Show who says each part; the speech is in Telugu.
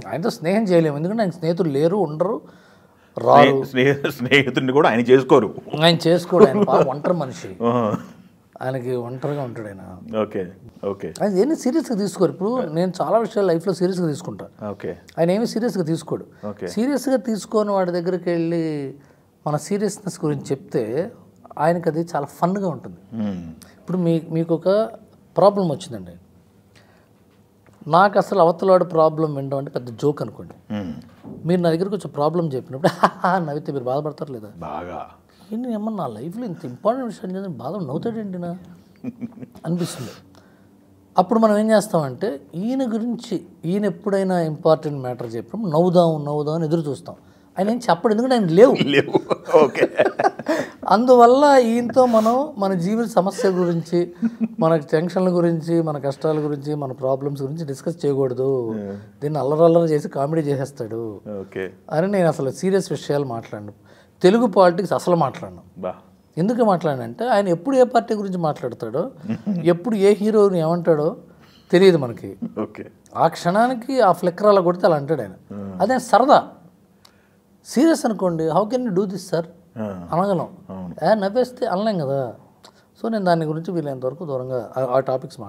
Speaker 1: ఆయనతో స్నేహం చేయలేము, ఎందుకంటే ఆయన స్నేహితులు లేరు, ఉండరు, రారు.
Speaker 2: స్నేహితుడిని కూడా ఆయన చేసుకోరు,
Speaker 1: ఆయన చేసుకోడు, ఆయన బాగా ఒంటరి మనిషి, ఆయనకి ఒంటరిగా ఉంటాడు ఆయన.
Speaker 2: Okay okay.
Speaker 1: అది ఏమి సీరియస్గా తీసుకోరు. ఇప్పుడు నేను చాలా విషయాలు లైఫ్లో సీరియస్గా తీసుకుంటా,
Speaker 2: ఓకే.
Speaker 1: ఆయన ఏమి సీరియస్గా తీసుకోడు. సీరియస్గా తీసుకొని వాడి దగ్గరికి వెళ్ళి మన సీరియస్నెస్ గురించి చెప్తే ఆయనకి అది చాలా ఫన్గా ఉంటుంది. ఇప్పుడు మీకు ఒక ప్రాబ్లం వచ్చిందండి, నాకు అసలు అవతలవాడు ప్రాబ్లం వినడం అంటే పెద్ద జోక్ అనుకోండి. మీరు నా దగ్గరకు వచ్చి ప్రాబ్లం చెప్పినప్పుడు నవ్వితే మీరు బాధపడతారు లేదా?
Speaker 2: బాగా
Speaker 1: ఏంటి ఏమన్నా నా లైఫ్లో ఇంత ఇంపార్టెంట్ విషయం చేసి బాధ నవ్వుతాడేంటి నా అనిపిస్తుంది. అప్పుడు మనం ఏం చేస్తామంటే ఈయన ఎప్పుడైనా ఇంపార్టెంట్ మ్యాటర్ చెప్పినప్పుడు నవ్వుదాం అని ఎదురు చూస్తాం. ఆయన ఏం చెప్పడు, ఎందుకంటే ఆయన లేవు.
Speaker 2: ఓకే.
Speaker 1: అందువల్ల ఈయనతో మనం మన జీవిత సమస్య గురించి, మన టెన్షన్ల గురించి, మన కష్టాల గురించి, మన ప్రాబ్లమ్స్ గురించి డిస్కస్ చేయకూడదు, దీన్ని అల్లరల్లరి చేసి కామెడీ చేసేస్తాడు అని నేను అసలు సీరియస్ విషయాలు మాట్లాడను. తెలుగు పాలిటిక్స్ అసలు మాట్లాడను. ఎందుకు మాట్లాడినంటే ఆయన ఎప్పుడు ఏ పార్టీ గురించి మాట్లాడతాడో, ఎప్పుడు ఏ హీరోని ఏమంటాడో తెలియదు మనకి. ఆ క్షణానికి ఆ ఫ్లిక్కర్ అలా కొడితే అలా అంటాడు ఆయన. అదే సరదా. సీరియస్ అనుకోండి, how can you do this sir అనగలం, నవ్వేస్తే అనలేం కదా. సో నేను దాని గురించి వీలైనంత వరకు దూరంగా ఆ టాపిక్స్